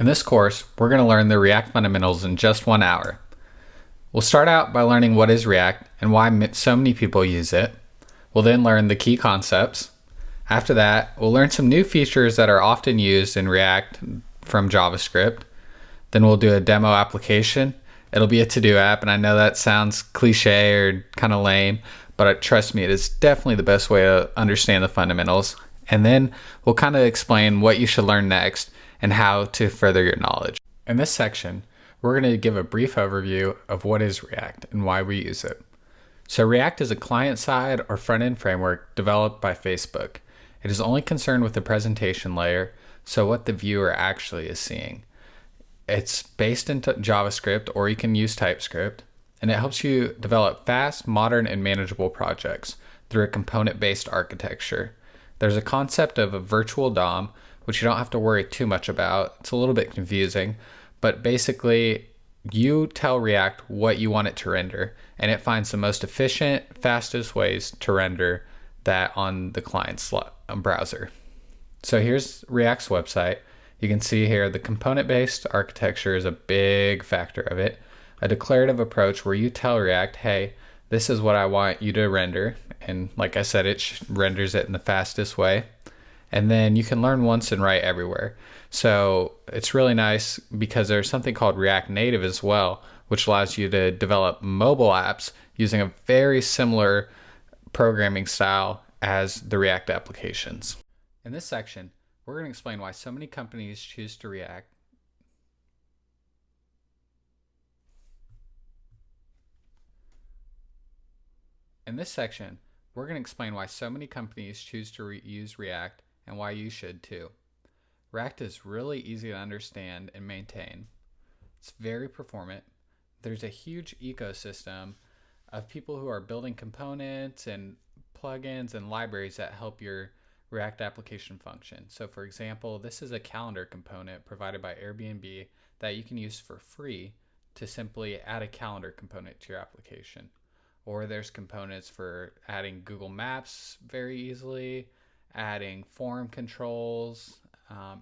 In this course, we're going to learn the React fundamentals in just 1 hour. We'll start out by learning what is React and why so many people use it. We'll then learn the key concepts. After that, we'll learn some new features that are often used in React from JavaScript. Then we'll do a demo application. It'll be a to-do app, and I know that sounds cliche or kind of lame, but trust me, it is definitely the best way to understand the fundamentals. And then we'll kind of explain what you should learn next and how to further your knowledge. In this section, we're going to give a brief overview of what is React and why we use it. So React is a client-side or front-end framework developed by Facebook. It is only concerned with the presentation layer, so what the viewer actually is seeing. It's based in JavaScript, or you can use TypeScript, and it helps you develop fast, modern, and manageable projects through a component-based architecture. There's a concept of a virtual DOM, which you don't have to worry too much about. It's a little bit confusing, but basically you tell React what you want it to render, and it finds the most efficient, fastest ways to render that on the client's browser. So here's React's website. You can see here the component-based architecture is a big factor of it. A declarative approach where you tell React, hey, this is what I want you to render. And like I said, it renders it in the fastest way. And then you can learn once and write everywhere. So it's really nice because there's something called React Native as well, which allows you to develop mobile apps using a very similar programming style as the React applications. In this section, we're going to explain why so many companies choose to React. In this section, we're going to explain why so many companies choose to use React and why you should too. React is really easy to understand and maintain. It's very performant. There's a huge ecosystem of people who are building components and plugins and libraries that help your React application function. So for example, this is a calendar component provided by Airbnb that you can use for free to simply add a calendar component to your application. Or there's components for adding Google Maps very easily, adding form controls,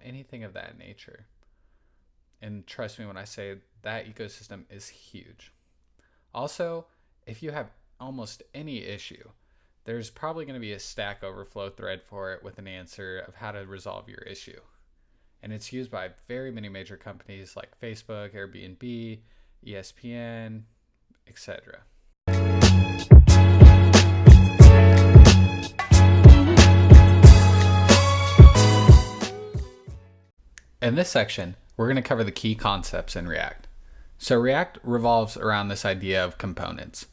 anything of that nature. And trust me when I say that ecosystem is huge. Also, if you have almost any issue, there's probably going to be a Stack Overflow thread for it with an answer of how to resolve your issue. And it's used by very many major companies like Facebook, Airbnb, ESPN, etc. In this section, we're going to cover the key concepts in React. So React revolves around this idea of components.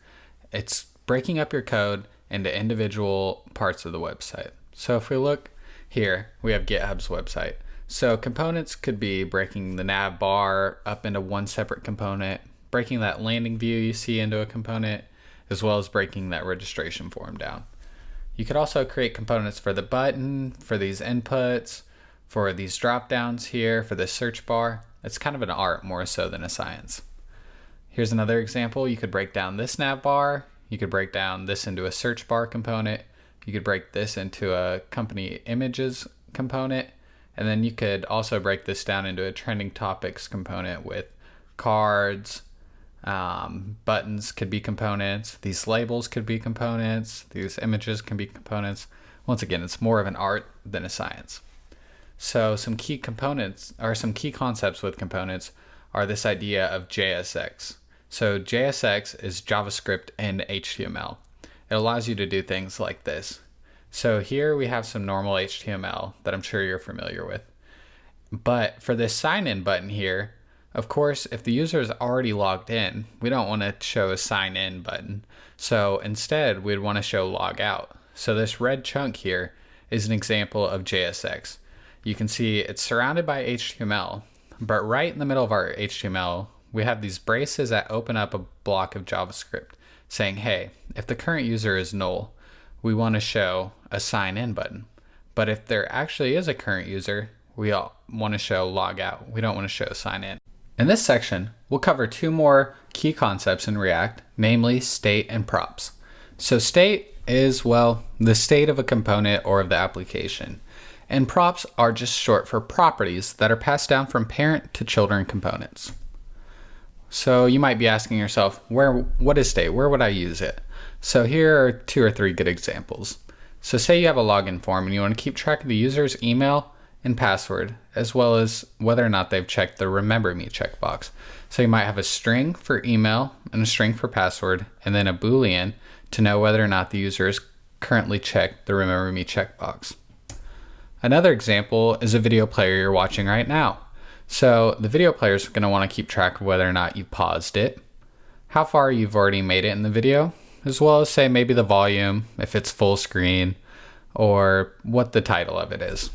It's breaking up your code into individual parts of the website. So if we look here, we have GitHub's website. So components could be breaking the nav bar up into one separate component, breaking that landing view you see into a component, as well as breaking that registration form down. You could also create components for the button, for these inputs, for these drop downs here, for the search bar. It's kind of an art more so than a science. Here's another example. You could break down this nav bar. You could break down this into a search bar component. You could break this into a company images component. And then you could also break this down into a trending topics component with cards, buttons could be components. These labels could be components. These images can be components. Once again, it's more of an art than a science. So some key components or some key concepts with components are this idea of JSX. So JSX is JavaScript and HTML. It allows you to do things like this. So here we have some normal HTML that I'm sure you're familiar with. But for this sign in button here, of course, if the user is already logged in, we don't want to show a sign in button. So instead, we'd want to show log out. So this red chunk here is an example of JSX. You can see it's surrounded by HTML, but right in the middle of our HTML, we have these braces that open up a block of JavaScript saying, hey, if the current user is null, we want to show a sign in button. But if there actually is a current user, we all want to show log out. We don't want to show sign in. In this section, we'll cover two more key concepts in React, namely state and props. So state is, well, the state of a component or of the application. And props are just short for properties that are passed down from parent to children components. So you might be asking yourself, what is state? Where would I use it? So here are 2 or 3 good examples. So say you have a login form and you want to keep track of the user's email and password, as well as whether or not they've checked the Remember Me checkbox. So you might have a string for email and a string for password, and then a Boolean to know whether or not the user has currently checked the Remember Me checkbox. Another example is a video player you're watching right now. So the video player is going to want to keep track of whether or not you paused it, how far you've already made it in the video, as well as say maybe the volume, if it's full screen, or what the title of it is.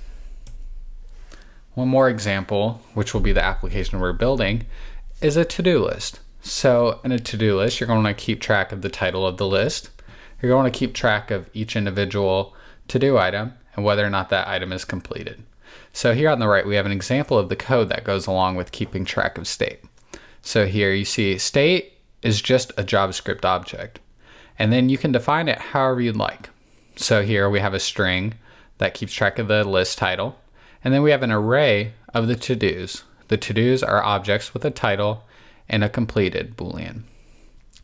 One more example, which will be the application we're building, is a to-do list. So in a to-do list, you're going to keep track of the title of the list. You're going to keep track of each individual to-do item and whether or not that item is completed. So here on the right, we have an example of the code that goes along with keeping track of state. So here you see state is just a JavaScript object, and then you can define it however you'd like. So here we have a string that keeps track of the list title, and then we have an array of the to-dos. The to-dos are objects with a title and a completed Boolean.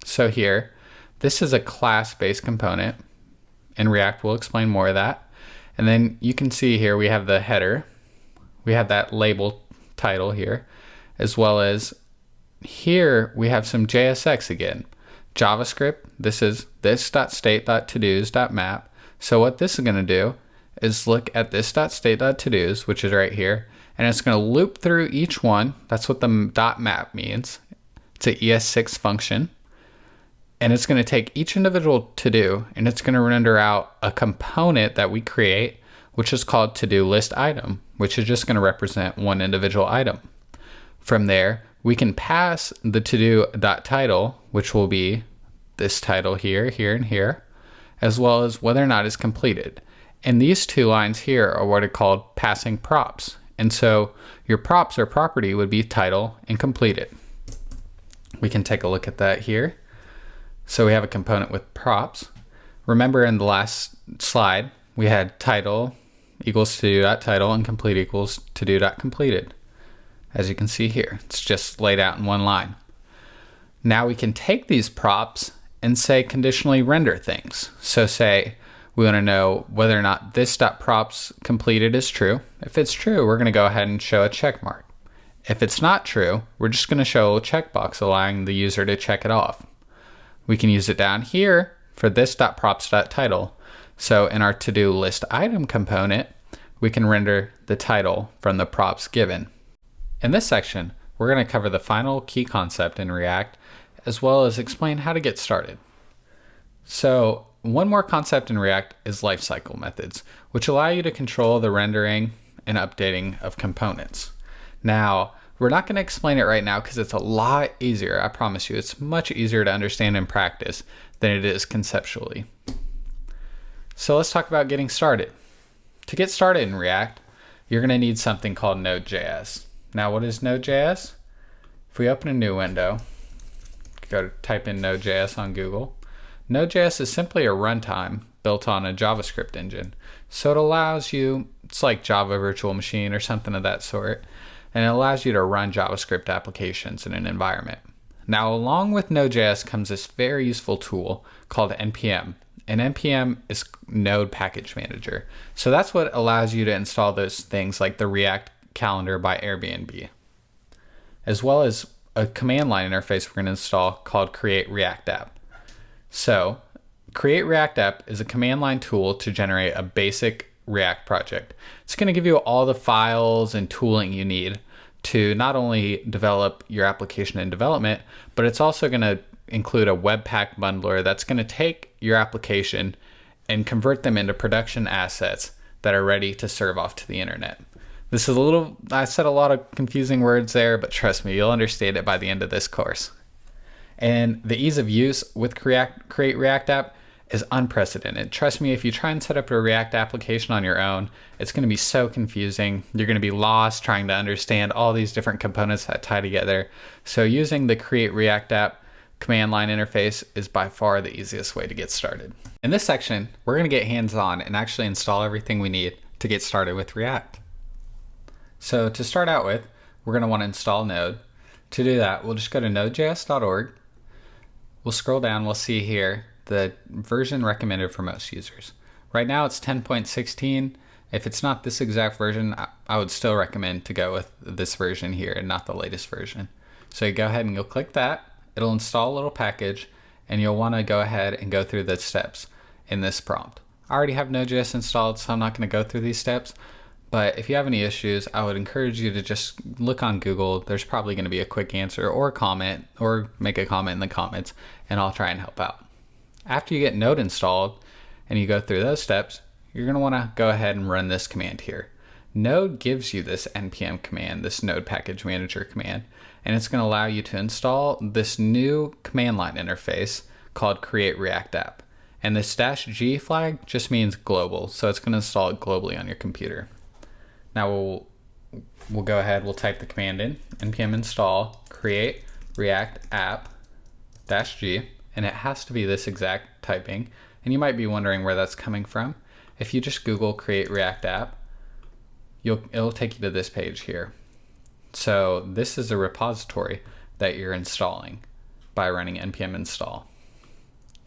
So here, this is a class-based component. In React, we'll explain more of that. And then you can see here we have the header. We have that label title here, as well as here we have some JSX again. JavaScript, this is this.state.todos.map. So what this is going to do is look at this.state.todos, which is right here, and it's going to loop through each one. That's what the .map means. It's an ES6 function. And it's going to take each individual to-do, and it's going to render out a component that we create, which is called to-do list item, which is just going to represent one individual item. From there, we can pass the to-do.title, which will be this title here, here, and here, as well as whether or not it's completed. And these 2 lines here are what are called passing props. And so your props or property would be title and completed. We can take a look at that here. So we have a component with props. Remember in the last slide, we had title equals to-do.title and complete equals to-do.completed. As you can see here, it's just laid out in one line. Now we can take these props and say conditionally render things. So say we want to know whether or not this.props completed is true. If it's true, we're going to go ahead and show a check mark. If it's not true, we're just going to show a checkbox allowing the user to check it off. We can use it down here for this.props.title. So in our to-do list item component, we can render the title from the props given. In this section, we're going to cover the final key concept in React, as well as explain how to get started. So one more concept in React is lifecycle methods, which allow you to control the rendering and updating of components. Now, we're not going to explain it right now because it's a lot easier. I promise you, it's much easier to understand in practice than it is conceptually. So let's talk about getting started. To get started in React, you're going to need something called Node.js. Now, what is Node.js? If we open a new window, go to type in Node.js on Google. Node.js is simply a runtime built on a JavaScript engine. So it allows you, it's like Java Virtual Machine or something of that sort, and it allows you to run JavaScript applications in an environment. Now, along with Node.js comes this very useful tool called NPM. And NPM is Node Package Manager. So that's what allows you to install those things like the React Calendar by Airbnb, as well as a command line interface we're going to install called Create React App. So Create React App is a command line tool to generate a basic React project. It's going to give you all the files and tooling you need to not only develop your application in development, but it's also going to include a Webpack bundler that's going to take your application and convert them into production assets that are ready to serve off to the internet. This is I said a lot of confusing words there, but trust me, you'll understand it by the end of this course. And the ease of use with Create React App is unprecedented. Trust me, if you try and set up a React application on your own, it's going to be so confusing. You're going to be lost trying to understand all these different components that tie together. So using the Create React App command line interface is by far the easiest way to get started. In this section, we're going to get hands-on and actually install everything we need to get started with React. So to start out with, we're going to want to install Node. To do that, we'll just go to node.js.org. We'll scroll down, we'll see here the version recommended for most users. Right now it's 10.16. If it's not this exact version, I would still recommend to go with this version here and not the latest version. So you go ahead and you'll click that. It'll install a little package, and you'll want to go ahead and go through the steps in this prompt. I already have Node.js installed, so I'm not going to go through these steps. But if you have any issues, I would encourage you to just look on Google. There's probably going to be a quick answer or comment, or make a comment in the comments, and I'll try and help out. After you get Node installed and you go through those steps, you're going to want to go ahead and run this command here. Node gives you this npm command, this Node Package Manager command, and it's going to allow you to install this new command line interface called Create React App. And this -G flag just means global, so it's going to install it globally on your computer. Now we'll go ahead, we'll type the command in, npm install create react app -g, and it has to be this exact typing. And you might be wondering where that's coming from. If you just Google create react app, it'll take you to this page here. So this is a repository that you're installing by running npm install.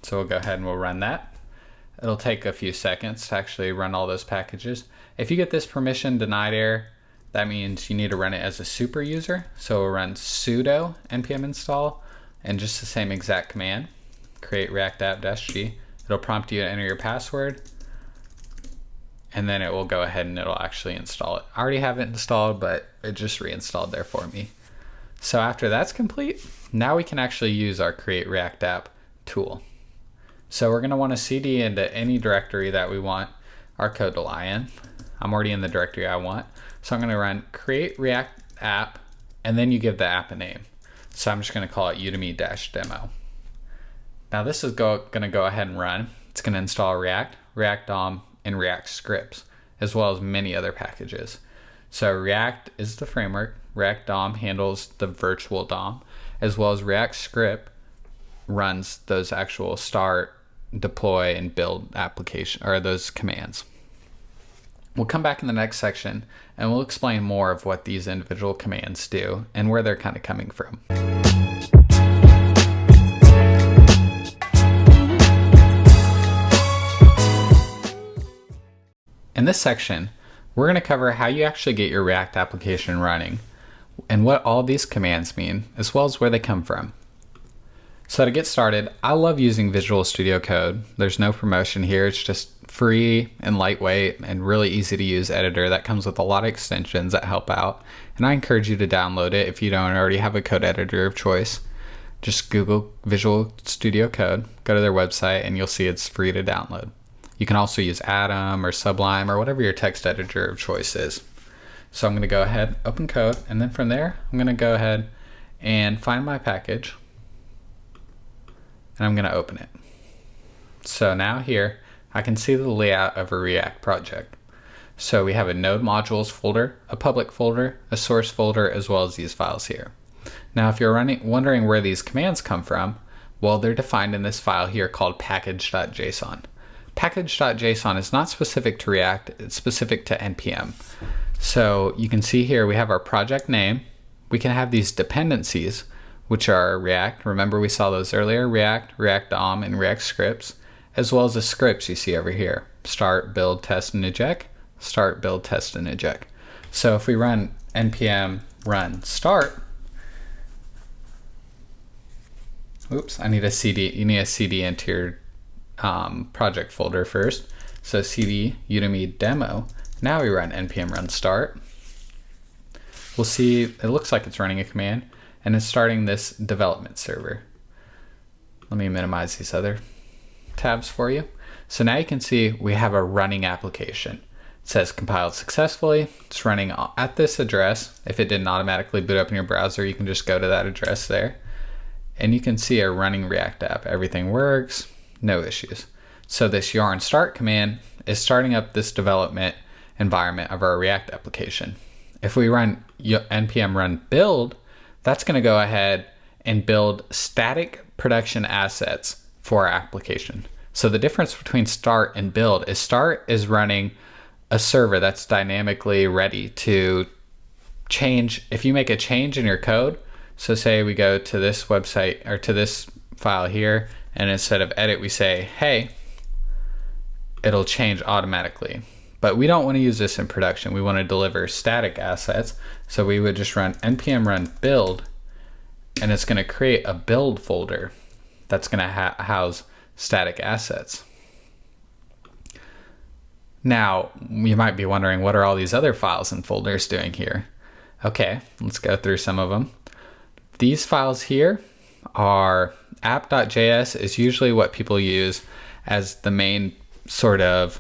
So we'll go ahead and we'll run that. It'll take a few seconds to actually run all those packages. If you get this permission denied error, that means you need to run it as a super user. So we'll run sudo npm install and just the same exact command, create react app -g. It'll prompt you to enter your password, and then it will go ahead and it'll actually install it. I already have it installed, but it just reinstalled there for me. So after that's complete, now we can actually use our create react app tool. So we're going to want to cd into any directory that we want our code to lie in. I'm already in the directory I want. So I'm going to run create react app, and then you give the app a name. So I'm just going to call it udemy-demo. Now this is going to go ahead and run. It's going to install React, React DOM, and React scripts, as well as many other packages. So React is the framework. React DOM handles the virtual DOM, as well as React script runs those actual start, deploy, and build application, or those commands. We'll come back in the next section and we'll explain more of what these individual commands do and where they're kind of coming from. In this section, we're going to cover how you actually get your React application running and what all these commands mean, as well as where they come from. So to get started, I love using Visual Studio Code. There's no promotion here. It's just free and lightweight and really easy to use editor that comes with a lot of extensions that help out. And I encourage you to download it if you don't already have a code editor of choice. Just Google Visual Studio Code, go to their website, and you'll see it's free to download. You can also use Atom or Sublime or whatever your text editor of choice is. So I'm going to go ahead, open code, and then from there, I'm going to go ahead and find my package. And I'm going to open it. So now here, I can see the layout of a React project. So we have a node modules folder, a public folder, a source folder, as well as these files here. Now, if you're wondering where these commands come from, well, they're defined in this file here called package.json. Package.json is not specific to React, it's specific to NPM. So you can see here we have our project name. We can have these dependencies, which are React. Remember we saw those earlier, React, React DOM, and React scripts, as well as the scripts you see over here. Start, build, test, and eject. Start, build, test, and eject. So if we run npm run start, oops, I need a CD. You need a CD into your project folder first. So CD Udemy demo. Now we run npm run start. We'll see it looks like it's running a command, and it's starting this development server. Let me minimize these other tabs for you. So now you can see we have a running application. It says compiled successfully. It's running at this address. If it didn't automatically boot up in your browser, you can just go to that address there. And you can see a running React app. Everything works, no issues. So this yarn start command is starting up this development environment of our React application. If we run npm run build, that's going to go ahead and build static production assets for our application. So the difference between start and build is start is running a server that's dynamically ready to change. If you make a change in your code, so say we go to this website or to this file here, and instead of edit, we say, hey, it'll change automatically. But we don't want to use this in production. We want to deliver static assets. So we would just run npm run build, and it's going to create a build folder that's going to house static assets. Now, you might be wondering, what are all these other files and folders doing here? Okay, let's go through some of them. These files here are app.js is usually what people use as the main sort of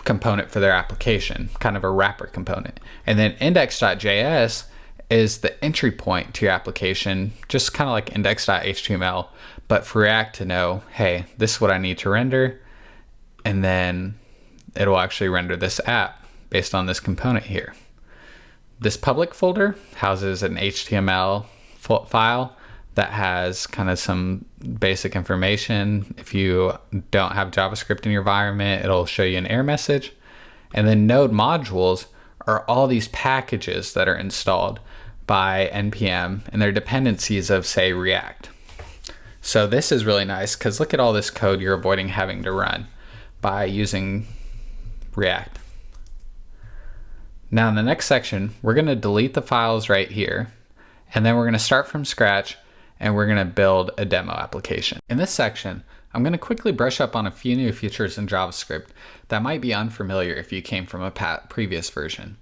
component for their application, kind of a wrapper component. And then index.js is the entry point to your application, just kind of like index.html, but for React to know, hey, this is what I need to render, and then it'll actually render this app based on this component here. This public folder houses an HTML file that has kind of some basic information. If you don't have JavaScript in your environment, it'll show you an error message. And then node modules are all these packages that are installed by npm, and they're dependencies of, say, React. So this is really nice because look at all this code you're avoiding having to run by using React. Now in the next section, we're going to delete the files right here, and then we're going to start from scratch, and we're going to build a demo application. In this section, I'm going to quickly brush up on a few new features in JavaScript that might be unfamiliar if you came from a previous version.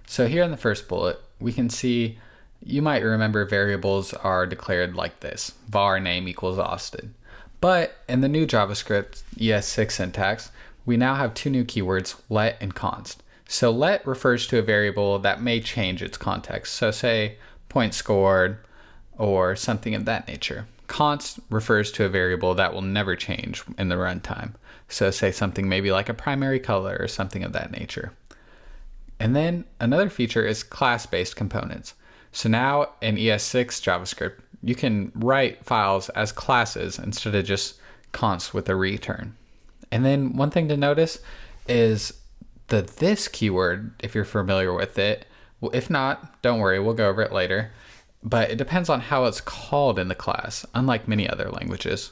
So here in the first bullet, we can see, you might remember variables are declared like this, var name equals Austin. But in the new JavaScript ES6 syntax, we now have two new keywords, let and const. So let refers to a variable that may change its context. So say point scored or something of that nature. Const refers to a variable that will never change in the runtime. So say something maybe like a primary color or something of that nature. And then another feature is class-based components. So now in ES6 JavaScript, you can write files as classes instead of just const with a return. And then one thing to notice is the this keyword, if you're familiar with it. Well, if not, don't worry, we'll go over it later. But it depends on how it's called in the class, unlike many other languages.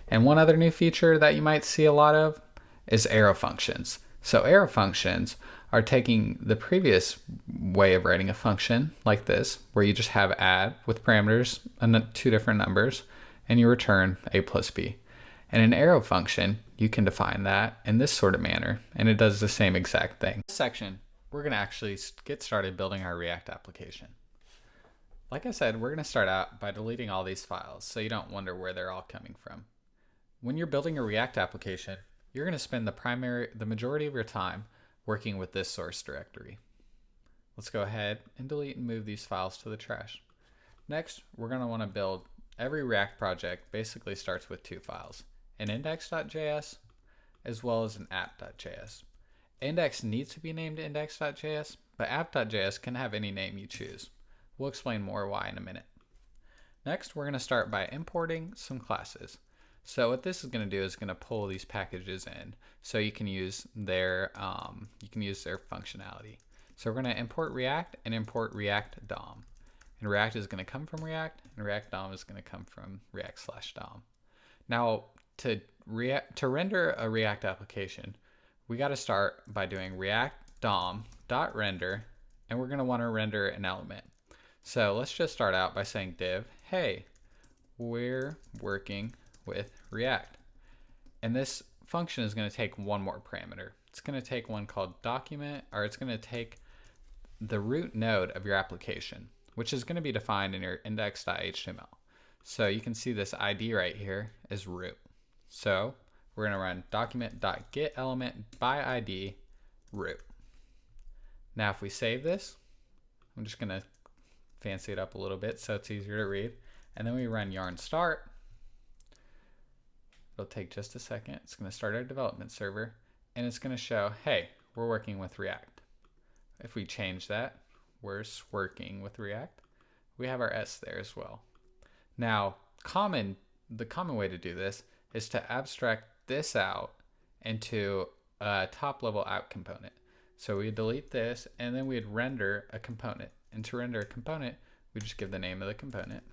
And one other new feature that you might see a lot of is arrow functions. So arrow functions are taking the previous way of writing a function like this, where you just have add with parameters and two different numbers, and you return a plus b. And an arrow function, you can define that in this sort of manner, and it does the same exact thing. In this section, we're going to actually get started building our React application. Like I said, we're going to start out by deleting all these files so you don't wonder where they're all coming from. When you're building a React application, you're going to spend the majority of your time working with this source directory. Let's go ahead and delete and move these files to the trash. Next, we're going to want to build every React project basically starts with two files, an index.js as well as an app.js. Index needs to be named index.js, but app.js can have any name you choose. We'll explain more why in a minute. Next, we're going to start by importing some classes. So what this is going to do is going to pull these packages in, so you can use their functionality. So we're going to import React and import React DOM. And React is going to come from React, and React DOM is going to come from React/DOM. Now, to render a React application, we got to start by doing React DOM.render, and we're going to want to render an element. So let's just start out by saying div, hey, we're working with React. And this function is going to take one more parameter. It's going to take one called document, or it's going to take the root node of your application, which is going to be defined in your index.html. So you can see this ID right here is root. So we're going to run document.getElementById root. Now if we save this, I'm just going to fancy it up a little bit so it's easier to read. And then we run yarn start. It'll take just a second. It's going to start our development server, and it's going to show, hey, we're working with React. If we change that, we're working with React, we have our S there as well. Now, the common way to do this is to abstract this out into a top level app component. So we delete this, and then we'd render a component. And to render a component, we just give the name of the component,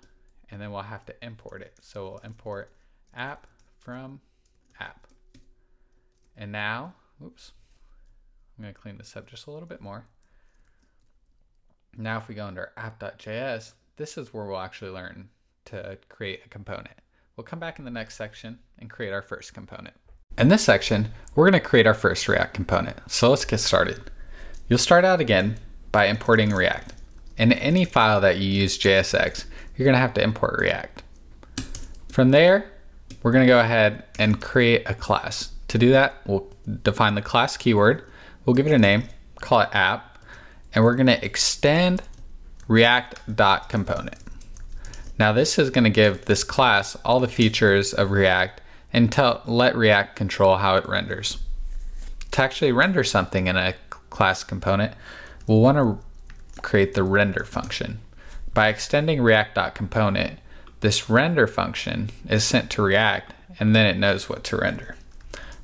and then we'll have to import it. So we'll import app from app. And now, oops, I'm going to clean this up just a little bit more. Now if we go under app.js, this is where we'll actually learn to create a component. We'll come back in the next section and create our first component. In this section, we're going to create our first React component. So let's get started. You'll start out again by importing React. In any file that you use JSX, you're going to have to import React. From there, we're going to go ahead and create a class. To do that, we'll define the class keyword. We'll give it a name, call it app, and we're going to extend react.component. Now this is going to give this class all the features of React and let React control how it renders. To actually render something in a class component, we'll want to create the render function. By extending react.component, this render function is sent to React, and then it knows what to render.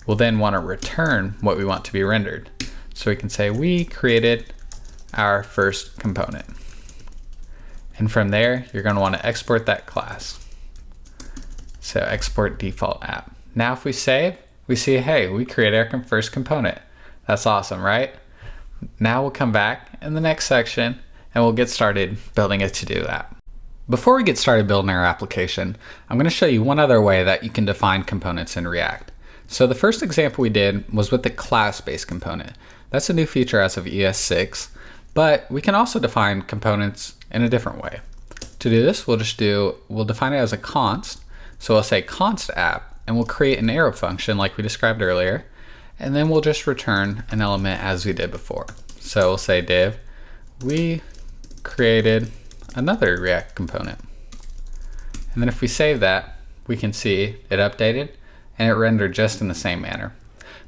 We'll then want to return what we want to be rendered. So we can say we created our first component. And from there, you're going to want to export that class. So export default app. Now if we save, we see, hey, we created our first component. That's awesome, right? Now we'll come back in the next section and we'll get started building a to-do app. Before we get started building our application, I'm going to show you one other way that you can define components in React. So the first example we did was with the class-based component. That's a new feature as of ES6, but we can also define components in a different way. To do this, we'll define it as a const. So we'll say const app, and we'll create an arrow function like we described earlier, and then we'll just return an element as we did before. So we'll say div, we created another React component. And then if we save that, we can see it updated and it rendered just in the same manner.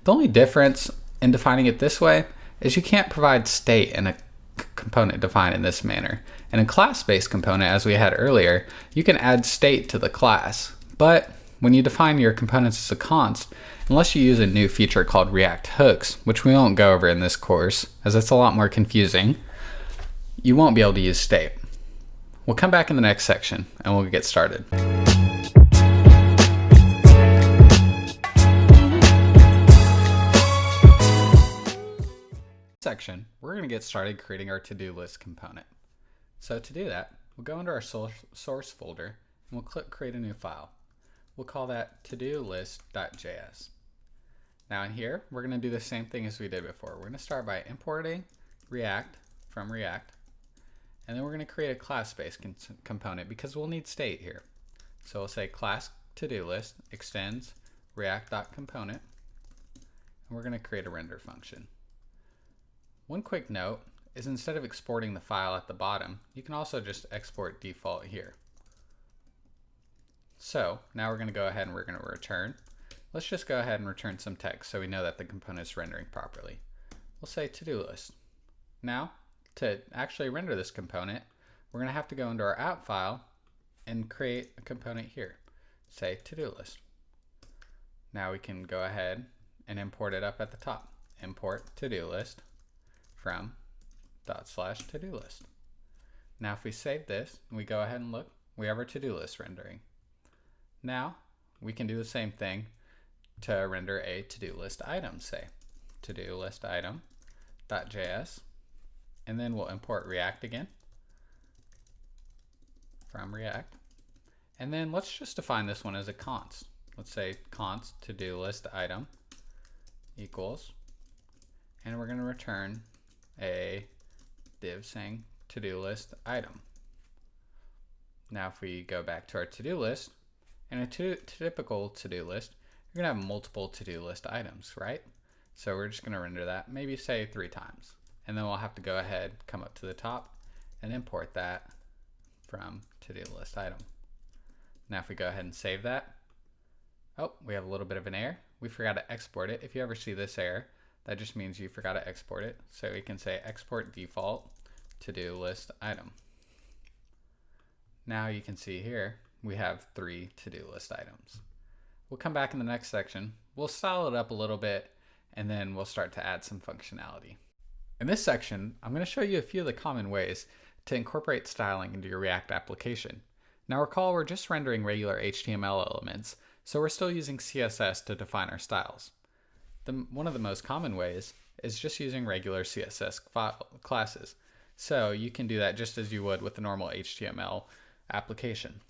The only difference in defining it this way is you can't provide state in a component defined in this manner. In a class-based component, as we had earlier, you can add state to the class, but when you define your components as a const, unless you use a new feature called React hooks, which we won't go over in this course, as it's a lot more confusing, you won't be able to use state. We'll come back in the next section and we'll get started. Section, we're going to get started creating our to-do list component. So to do that, we'll go into our source folder and we'll click create a new file. We'll call that to-do-list.js. Now in here, we're going to do the same thing as we did before. We're going to start by importing React from React, and then we're going to create a class-based component because we'll need state here. So we'll say class to-do list extends react.component, and we're going to create a render function. One quick note is instead of exporting the file at the bottom, you can also just export default here. So now we're going to go ahead and we're going to return. Let's just go ahead and return some text so we know that the component is rendering properly. We'll say to-do list. Now, to actually render this component, we're going to have to go into our app file and create a component here. Say to-do list. Now we can go ahead and import it up at the top. Import to-do list from /to-do list. Now if we save this and we go ahead and look, we have our to-do list rendering. Now we can do the same thing to render a to-do list item, say to-do list item.js, and then we'll import React again from React. And then let's just define this one as a const. Let's say const to-do list item equals, and we're going to return a div saying to-do list item. Now if we go back to our to-do list, in a typical to-do list, you're going to have multiple to-do list items, right? So we're just going to render that, maybe say 3 times. And then we'll have to go ahead, come up to the top, and import that from to-do list item. Now if we go ahead and save that, oh, we have a little bit of an error. We forgot to export it. If you ever see this error, that just means you forgot to export it. So we can say export default to-do list item. Now you can see here, we have 3 to-do list items. We'll come back in the next section. We'll style it up a little bit, and then we'll start to add some functionality. In this section, I'm going to show you a few of the common ways to incorporate styling into your React application. Now recall, we're just rendering regular HTML elements, so we're still using CSS to define our styles. One of the most common ways is just using regular CSS classes. So you can do that just as you would with the normal HTML application.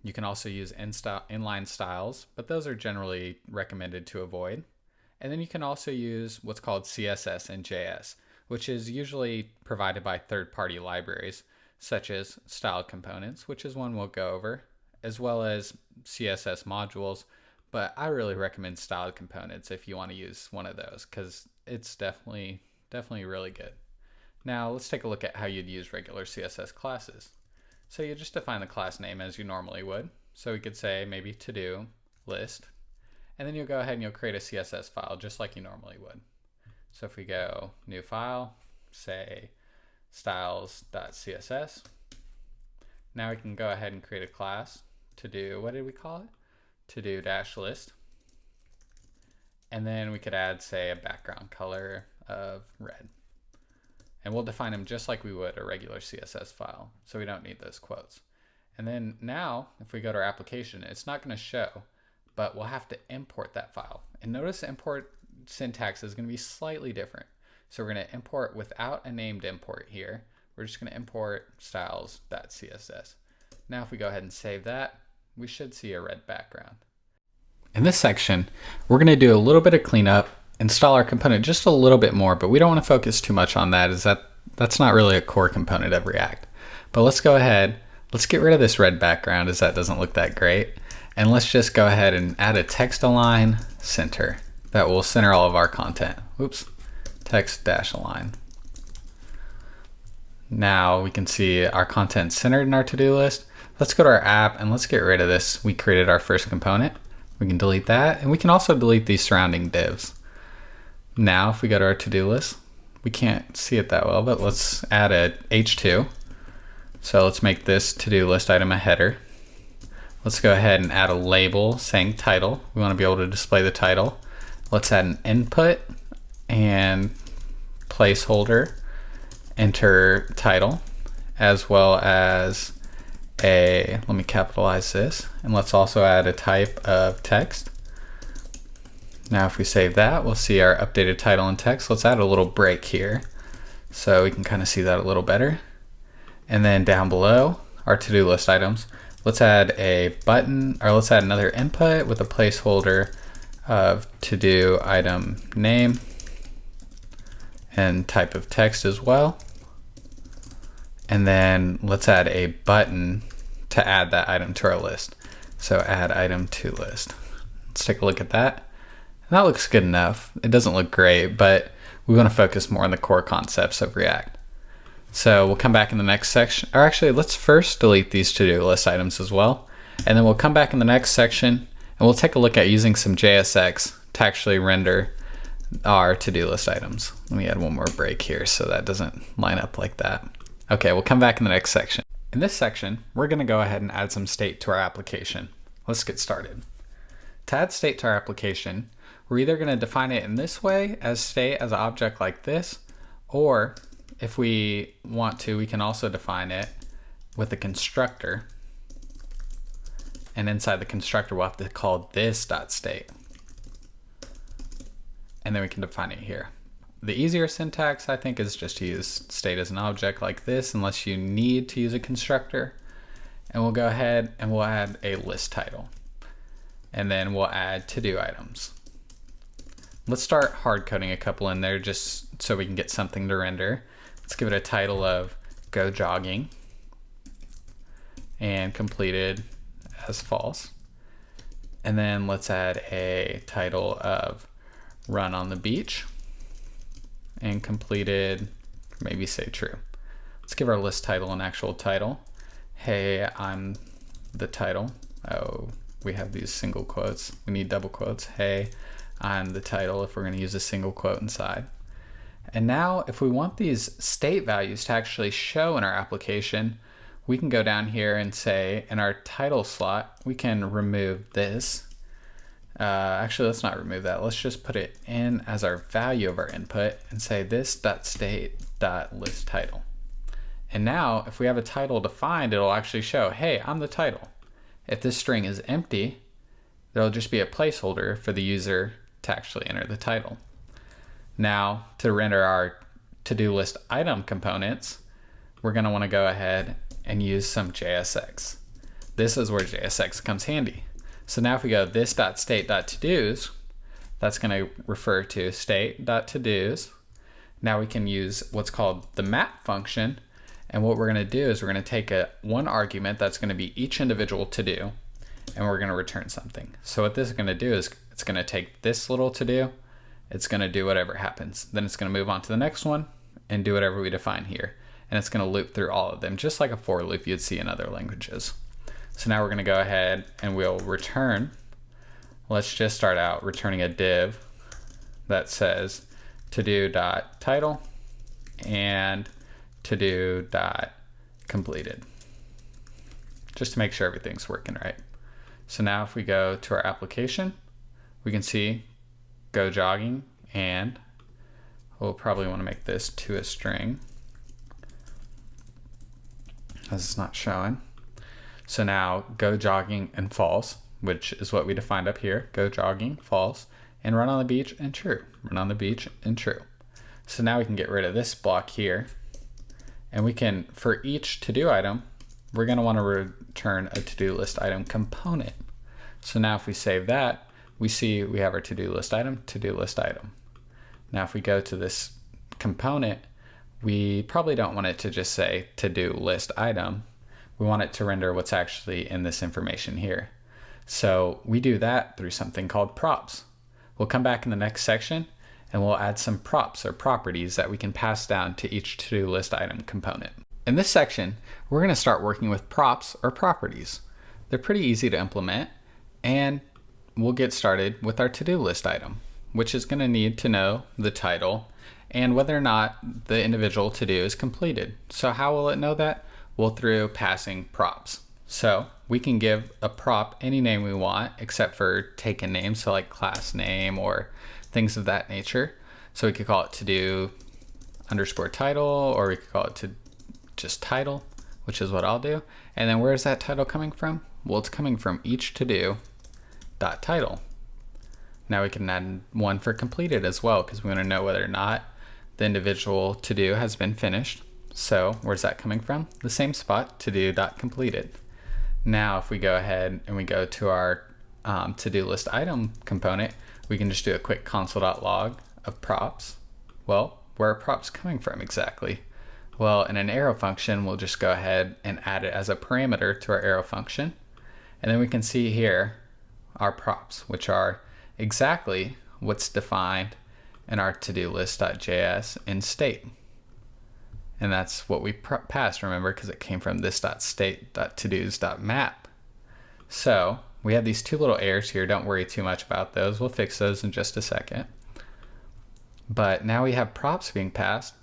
You can also use inline styles, but those are generally recommended to avoid. And then you can also use what's called CSS in JS, which is usually provided by third-party libraries, such as style components, which is one we'll go over, as well as CSS modules. But I really recommend styled components if you want to use one of those, because it's definitely really good. Now let's take a look at how you'd use regular CSS classes. So you just define the class name as you normally would. So we could say maybe to-do list, and then you'll go ahead and you'll create a CSS file just like you normally would. So if we go new file, say styles.css, now we can go ahead and create a class to-do, what did we call it? To-do-list. And then we could add, say, a background color of red. And we'll define them just like we would a regular CSS file, so we don't need those quotes. And then now, if we go to our application, it's not going to show, but we'll have to import that file. And notice import syntax is going to be slightly different. So we're going to import without a named import here. We're just going to import styles.css. Now if we go ahead and save that, we should see a red background. In this section, we're going to do a little bit of cleanup, install our component just a little bit more, but we don't want to focus too much on that, as that's not really a core component of React. But let's go ahead, let's get rid of this red background, as that doesn't look that great. And let's just go ahead and add a text align center that will center all of our content. Oops, text dash align. Now we can see our content centered in our to-do list. Let's go to our app and let's get rid of this. We created our first component. We can delete that, and we can also delete these surrounding divs. Now if we go to our to-do list, we can't see it that well, but let's add a h2. So let's make this to-do list item a header. Let's go ahead and add a label saying title. We want to be able to display the title. Let's add an input and placeholder, enter title, as well as let me capitalize this, and let's also add a type of text. Now if we save that, we'll see our updated title and text. Let's add a little break here so we can kind of see that a little better. And then down below our to-do list items, let's add a button, or let's add another input with a placeholder of to-do item name and type of text as well. And then let's add a button to add that item to our list. So add item to list. Let's take a look at that. And that looks good enough. It doesn't look great, but we want to focus more on the core concepts of React. So we'll come back in the next section, or actually let's first delete these to-do list items as well. And then we'll come back in the next section and we'll take a look at using some JSX to actually render our to-do list items. Let me add one more break here so that doesn't line up like that. Okay, we'll come back in the next section. In this section, we're going to go ahead and add some state to our application. Let's get started. To add state to our application, we're either going to define it in this way as state as an object like this, or if we want to, we can also define it with a constructor. And inside the constructor, we'll have to call this.state. And then we can define it here. The easier syntax, I think, is just to use state as an object like this, unless you need to use a constructor. And we'll go ahead and we'll add a list title. And then we'll add to-do items. Let's start hard coding a couple in there just so we can get something to render. Let's give it a title of go jogging and completed as false. And then let's add a title of run on the beach and completed, maybe say true. Let's give our list title an actual title. Hey, I'm the title. Oh, we have these single quotes. We need double quotes. Hey, I'm the title if we're going to use a single quote inside. And now if we want these state values to actually show in our application, we can go down here and say in our title slot, we can remove this Actually, let's not remove that. Let's just put it in as our value of our input and say this.state.list title. And now if we have a title defined, it'll actually show, hey, I'm the title. If this string is empty, there'll just be a placeholder for the user to actually enter the title. Now to render our to-do list item components, we're going to want to go ahead and use some JSX. This is where JSX comes handy. So now if we go this.state.todos, that's going to refer to state.todos. Now we can use what's called the map function. And what we're going to do is we're going to take one argument that's going to be each individual to-do, and we're going to return something. So what this is going to do is it's going to take this little to-do, it's going to do whatever happens. Then it's going to move on to the next one and do whatever we define here. And it's going to loop through all of them, just like a for loop you'd see in other languages. So now we're going to go ahead and we'll return. Let's just start out returning a div that says to-do.title and to-do.completed, just to make sure everything's working right. So now if we go to our application, we can see go jogging, and we'll probably want to make this to a string as it's not showing. So now go jogging and false, which is what we defined up here, go jogging, false, and run on the beach and true, run on the beach and true. So now we can get rid of this block here, and we can, for each to-do item, we're going to want to return a to-do list item component. So now if we save that, we see we have our to-do list item, to-do list item. Now if we go to this component, we probably don't want it to just say to-do list item. We want it to render what's actually in this information here. So we do that through something called props. We'll come back in the next section and we'll add some props or properties that we can pass down to each to-do list item component. In this section, we're going to start working with props or properties. They're pretty easy to implement, and we'll get started with our to-do list item, which is going to need to know the title and whether or not the individual to-do is completed. So how will it know that? Well, through passing props. So we can give a prop any name we want except for taken names, so like class name or things of that nature. So we could call it to-do underscore title, or we could call it to just title, which is what I'll do. And then where is that title coming from? Well, it's coming from each to-do dot title. Now we can add one for completed as well, because we want to know whether or not the individual to-do has been finished. So where's that coming from? The same spot, to-do dot completed. Now if we go ahead and we go to our to-do list item component, we can just do a quick console.log of props. Well, where are props coming from exactly? Well, in an arrow function, we'll just go ahead and add it as a parameter to our arrow function. And then we can see here our props, which are exactly what's defined in our to-do list.js in state. And that's what we passed, remember, because it came from this.state.todos.map. So we have these two little errors here. Don't worry too much about those. We'll fix those in just a second. But now we have props being passed.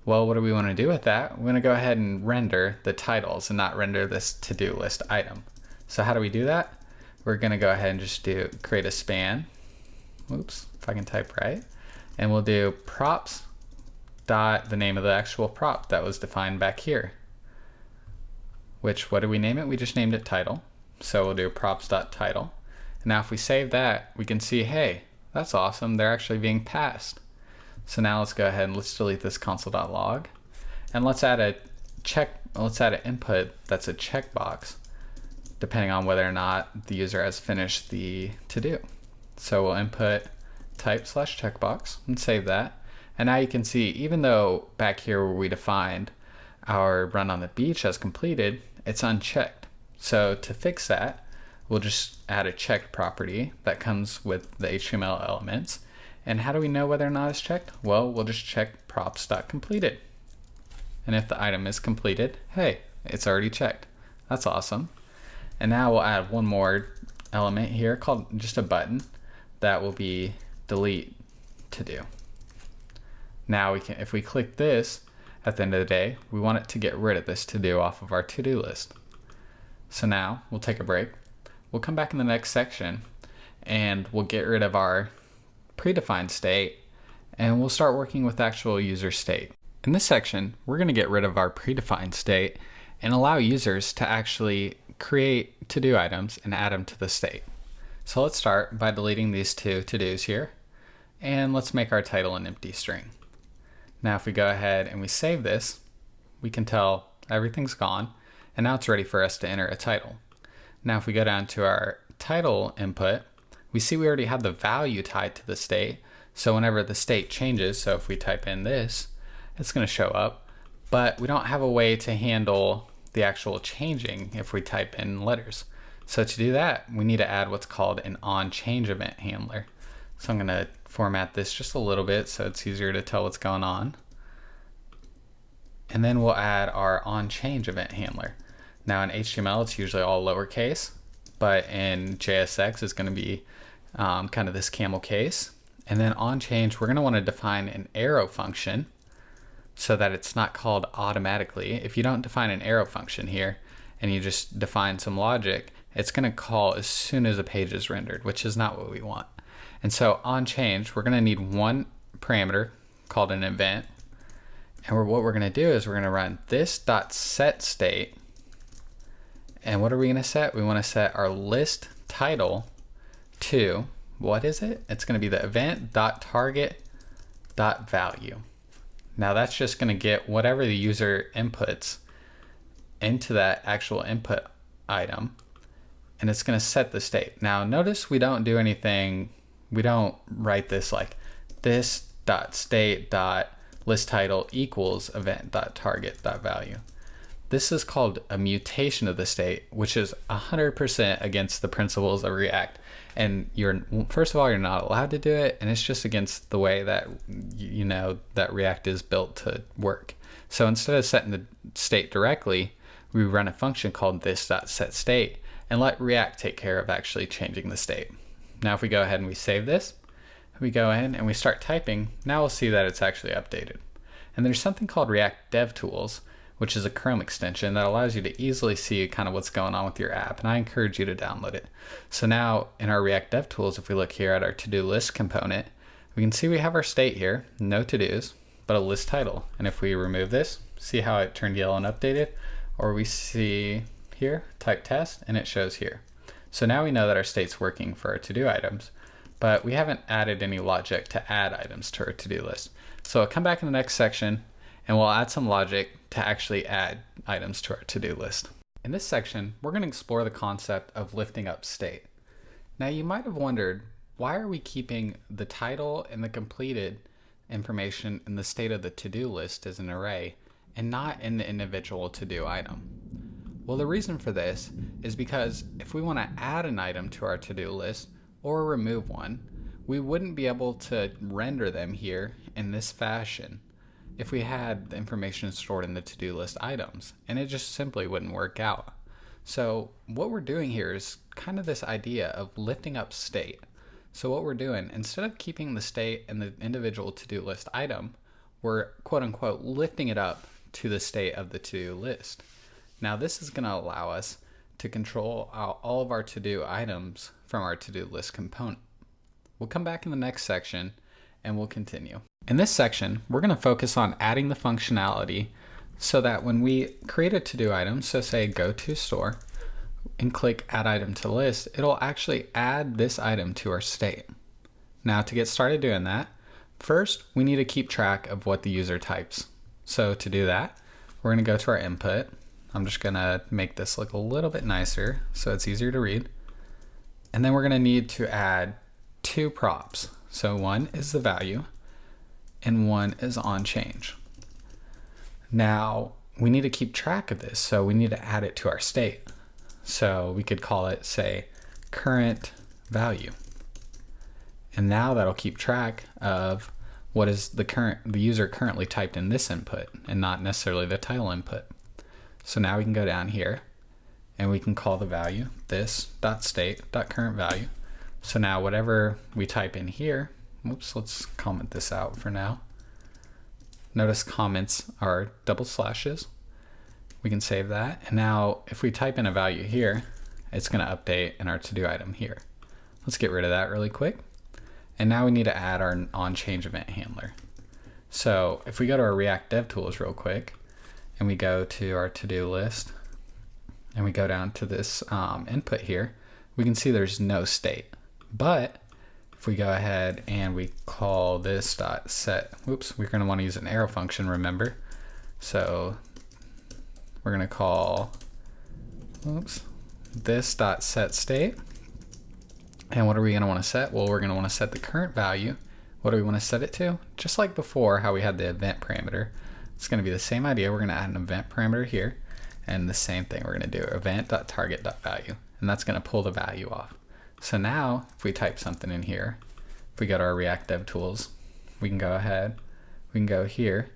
Well, what do we want to do with that? We're going to go ahead and render the titles and not render this to-do list item. So how do we do that? We're going to go ahead and just create a span. Oops, if I can type right. And we'll do props dot the name of the actual prop that was defined back here. Which, what did we name it? We just named it title. So we'll do props.title. And now if we save that, we can see, hey, that's awesome. They're actually being passed. So now let's go ahead and let's delete this console.log. And let's add an input that's a checkbox, depending on whether or not the user has finished the to-do. So we'll input type/checkbox and save that. And now you can see, even though back here where we defined our run on the beach as completed, it's unchecked. So to fix that, we'll just add a checked property that comes with the HTML elements. And how do we know whether or not it's checked? Well, we'll just check props.completed. And if the item is completed, hey, it's already checked. That's awesome. And now we'll add one more element here called just a button that will be delete to do. Now we can, if we click this at the end of the day, we want it to get rid of this to do off of our to-do list. So now we'll take a break. We'll come back in the next section and we'll get rid of our predefined state, and we'll start working with actual user state. In this section, we're going to get rid of our predefined state and allow users to actually create to-do items and add them to the state. So let's start by deleting these two to-dos here, and let's make our title an empty string. Now if we go ahead and we save this, we can tell everything's gone, and now it's ready for us to enter a title. Now if we go down to our title input, we see we already have the value tied to the state, so whenever the state changes, so if we type in this, it's going to show up, but we don't have a way to handle the actual changing if we type in letters. So to do that, we need to add what's called an onChange event handler. So I'm going to format this just a little bit so it's easier to tell what's going on. And then we'll add our onChange event handler. Now in HTML, it's usually all lowercase, but in JSX, it's going to be kind of this camel case. And then onChange, we're going to want to define an arrow function so that it's not called automatically. If you don't define an arrow function here and you just define some logic, it's going to call as soon as a page is rendered, which is not what we want. And so onChange, we're going to need one parameter called an event. And what we're going to do is we're going to run this.setState. And what are we going to set? We want to set our list title to, what is it? It's going to be the event.target.value. Now that's just going to get whatever the user inputs into that actual input item, and it's going to set the state. Now notice we don't do anything, we don't write this like this.state.listTitle equals event.target.value. This is called a mutation of the state, which is 100% against the principles of React. And first of all, you're not allowed to do it, and it's just against the way that that React is built to work. So instead of setting the state directly, we run a function called this.setState and let React take care of actually changing the state. Now if we go ahead and we save this, we go in and we start typing, now we'll see that it's actually updated. And there's something called React DevTools, which is a Chrome extension that allows you to easily see kind of what's going on with your app, and I encourage you to download it. So now in our React DevTools, if we look here at our to-do list component, we can see we have our state here, no to-dos, but a list title. And if we remove this, see how it turned yellow and updated? Or we see here, type test, and it shows here. So now we know that our state's working for our to-do items, but we haven't added any logic to add items to our to-do list. So I'll come back in the next section and we'll add some logic to actually add items to our to-do list. In this section, we're going to explore the concept of lifting up state. Now you might have wondered, why are we keeping the title and the completed information in the state of the to-do list as an array and not in the individual to-do item? Well, the reason for this is because if we want to add an item to our to-do list or remove one, we wouldn't be able to render them here in this fashion if we had the information stored in the to-do list items, and it just simply wouldn't work out. So what we're doing here is kind of this idea of lifting up state. So what we're doing, instead of keeping the state in the individual to-do list item, we're quote unquote lifting it up to the state of the to-do list. Now this is going to allow us to control all of our to-do items from our to-do list component. We'll come back in the next section and we'll continue. In this section, we're going to focus on adding the functionality so that when we create a to-do item, so say go to store and click add item to list, it'll actually add this item to our state. Now to get started doing that, first we need to keep track of what the user types. So to do that, we're going to go to our input. I'm just going to make this look a little bit nicer so it's easier to read. And then we're going to need to add two props. So one is the value and one is onChange. Now we need to keep track of this, so we need to add it to our state. So we could call it, say, current value. And now that'll keep track of what is the user currently typed in this input and not necessarily the title input. So now we can go down here and we can call the value this.state.currentValue. So now whatever we type in here, oops, let's comment this out for now. Notice comments are double slashes. We can save that. And now if we type in a value here, it's going to update in our to-do item here. Let's get rid of that really quick. And now we need to add our onChange event handler. So if we go to our React Dev Tools real quick, and we go to our to-do list, and we go down to this input here, we can see there's no state. But if we go ahead and we call this dot set, whoops, we're going to want to use an arrow function, remember. So we're going to call, this dot set state. And what are we going to want to set? Well, we're going to want to set the current value. What do we want to set it to? Just like before, how we had the event parameter. It's going to be the same idea. We're going to add an event parameter here. And the same thing we're going to do, event.target.value. And that's going to pull the value off. So now, if we type something in here, if we go to our React Dev Tools, we can go ahead, we can go here,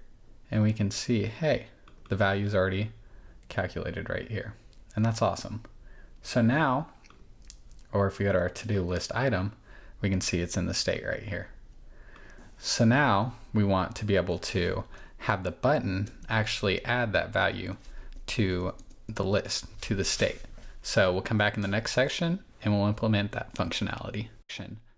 and we can see, hey, the value is already calculated right here. And that's awesome. So now, or if we go to our to-do list item, we can see it's in the state right here. So now we want to be able to have the button actually add that value to the list, to the state. So we'll come back in the next section and we'll implement that functionality.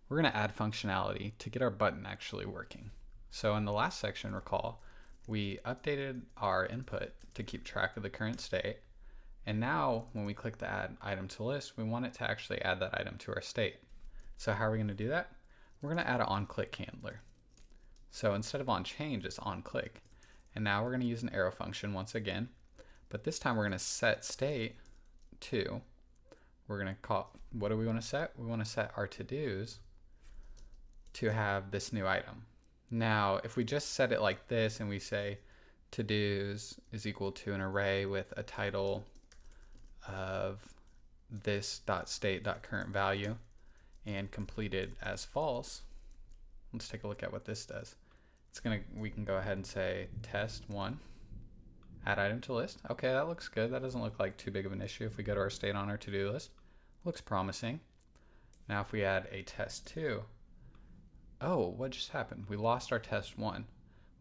We're going to add functionality to get our button actually working. So in the last section, recall, we updated our input to keep track of the current state. And now when we click the add item to list, we want it to actually add that item to our state. So how are we going to do that? We're going to add an onClick handler. So instead of onChange, it's onClick. And now we're going to use an arrow function once again, but this time we're going to set state to, we're going to call, what do we want to set? We want to set our to-dos to have this new item. Now, if we just set it like this and we say to-dos is equal to an array with a title of this.state.current value and completed as false, let's take a look at what this does. We can go ahead and say test1, add item to list. Okay, that looks good. That doesn't look like too big of an issue. If we go to our state on our to-do list, looks promising. Now if we add a test2, oh, what just happened? We lost our test1.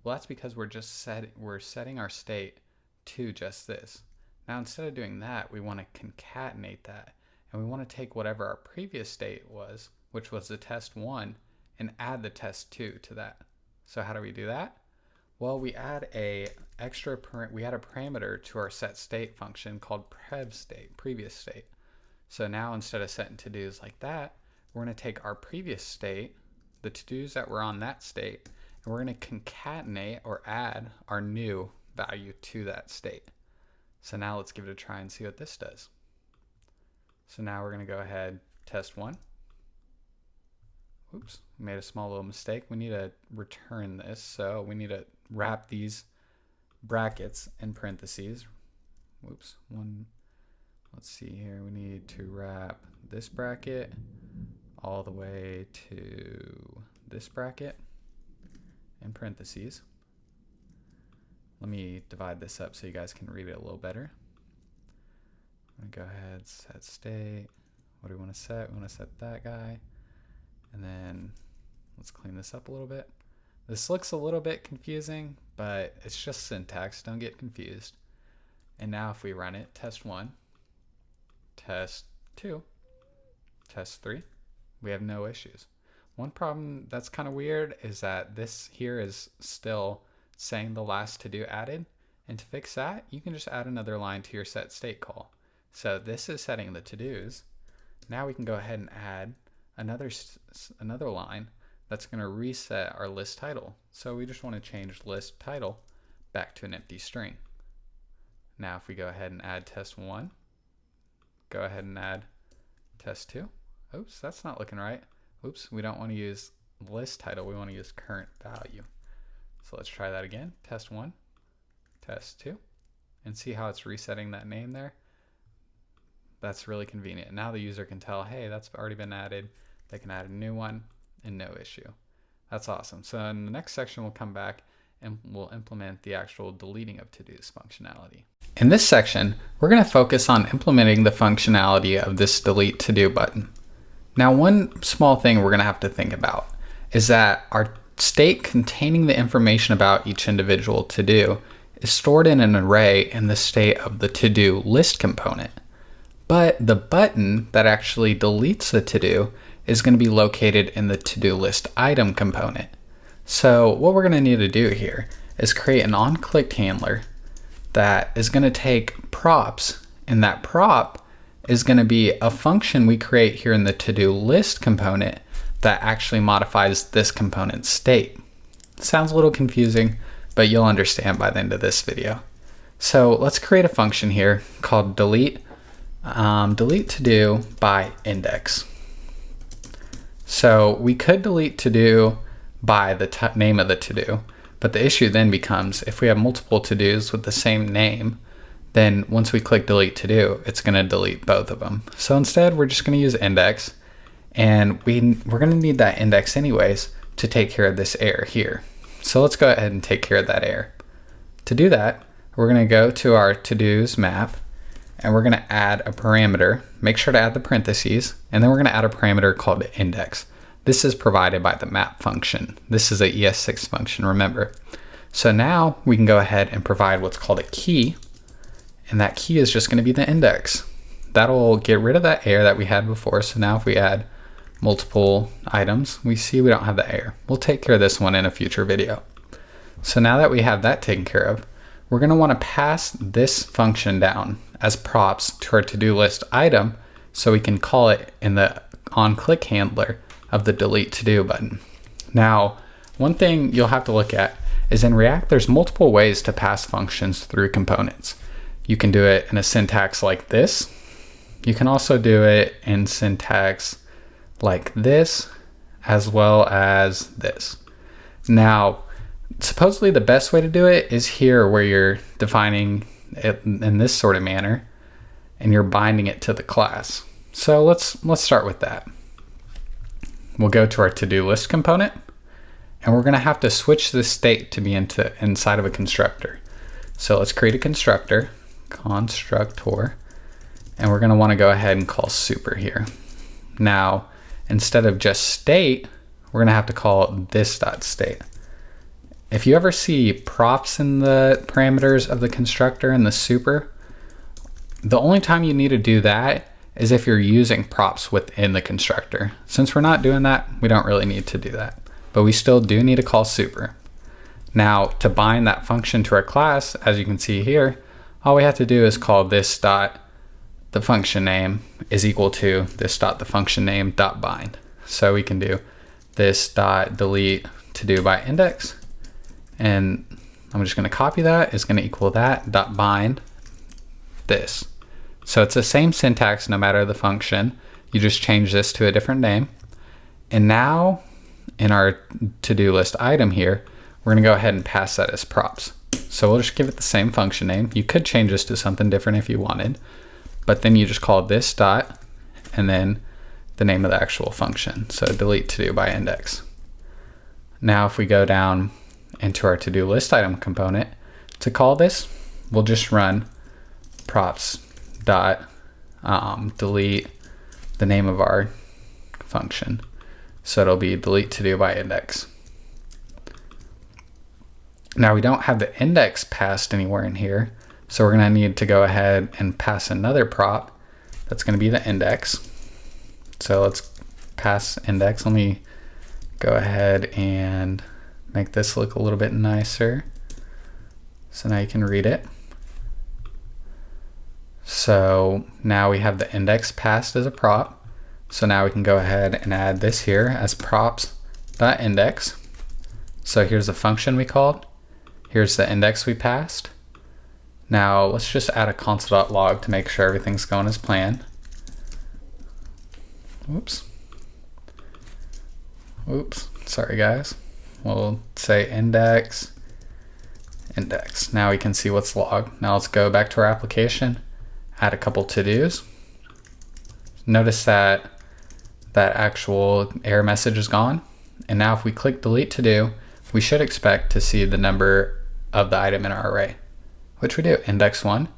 Well, that's because we're setting our state to just this. Now instead of doing that, we want to concatenate that, and we want to take whatever our previous state was, which was the test1, and add the test2 to that. So how do we do that? Well, we add a parameter to our set state function called previous state. So now instead of setting to-dos like that, we're going to take our previous state, the to-dos that were on that state, and we're going to concatenate or add our new value to that state. So now let's give it a try and see what this does. So now we're going to go ahead, test1. Oops, made a small little mistake. We need to return this, so we need to wrap these brackets in parentheses. Whoops, let's see here. We need to wrap this bracket all the way to this bracket in parentheses. Let me divide this up so you guys can read it a little better. I'm gonna go ahead, set state. What do we want to set? We want to set that guy. And then let's clean this up a little bit. This looks a little bit confusing, but it's just syntax. Don't get confused. And now if we run it, test1, test2, test3, we have no issues. One problem that's kind of weird is that this here is still saying the last to-do added. And to fix that, you can just add another line to your set state call. So this is setting the to-dos. Now we can go ahead and add another line that's going to reset our list title. So we just want to change list title back to an empty string. Now if we go ahead and add test1, go ahead and add test2. Oops, that's not looking right. Oops, we don't want to use list title, we want to use current value. So let's try that again, test1, test2, and see how it's resetting that name there. That's really convenient. Now the user can tell, hey, that's already been added. They can add a new one and no issue. That's awesome. So in the next section, we'll come back and we'll implement the actual deleting of to-dos functionality. In this section, we're going to focus on implementing the functionality of this delete to-do button. Now, one small thing we're going to have to think about is that our state containing the information about each individual to-do is stored in an array in the state of the to-do list component. But the button that actually deletes the to-do is going to be located in the to-do list item component. So what we're going to need to do here is create an on-click handler that is going to take props, and that prop is going to be a function we create here in the to-do list component that actually modifies this component's state. Sounds a little confusing, but you'll understand by the end of this video. So let's create a function here called delete to do by index. So we could delete to do by the name of the to do, but the issue then becomes if we have multiple to dos with the same name, then once we click delete to do, it's going to delete both of them. So instead, we're just going to use index, and we're going to need that index anyways to take care of this error here. So let's go ahead and take care of that error. To do that, we're going to go to our to-dos map, and we're going to add a parameter. Make sure to add the parentheses, and then we're going to add a parameter called index. This is provided by the map function. This is a ES6 function, remember. So now we can go ahead and provide what's called a key, and that key is just going to be the index. That'll get rid of that error that we had before. So now if we add multiple items, we see we don't have the error. We'll take care of this one in a future video. So now that we have that taken care of, we're going to want to pass this function down as props to our to-do list item so we can call it in the on-click handler of the delete to do button. Now, one thing you'll have to look at is in React, there's multiple ways to pass functions through components. You can do it in a syntax like this. You can also do it in syntax like this, as well as this. Now, supposedly the best way to do it is here where you're defining it in this sort of manner and you're binding it to the class. So let's start with that. We'll go to our to-do list component, and we're going to have to switch this state to be inside of a constructor. So let's create a constructor, and we're going to want to go ahead and call super here. Now, instead of just state, we're going to have to call this.state. If you ever see props in the parameters of the constructor and the super, the only time you need to do that is if you're using props within the constructor. Since we're not doing that, we don't really need to do that, but we still do need to call super. Now, to bind that function to our class, as you can see here, all we have to do is call this dot the function name is equal to this dot the function name dot bind. So we can do this dot delete to do by index, and I'm just going to copy that. It's going to equal that dot bind this. So it's the same syntax no matter the function. You just change this to a different name. And now in our to-do list item here, we're going to go ahead and pass that as props. So we'll just give it the same function name. You could change this to something different if you wanted, but then you just call this dot and then the name of the actual function. So delete to do by index. Now if we go down into our to-do list item component, to call this, we'll just run props dot delete the name of our function. So it'll be delete to do by index. Now we don't have the index passed anywhere in here, so we're going to need to go ahead and pass another prop that's going to be the index. So let's pass index. Let me go ahead and make this look a little bit nicer. So now you can read it. So now we have the index passed as a prop. So now we can go ahead and add this here as props.index. So here's the function we called. Here's the index we passed. Now let's just add a console.log to make sure everything's going as planned. Oops. Sorry guys. We'll say index. Now we can see what's logged. Now let's go back to our application, add a couple to-dos. Notice that that actual error message is gone. And now if we click delete to do, we should expect to see the number of the item in our array, which we do, index 1,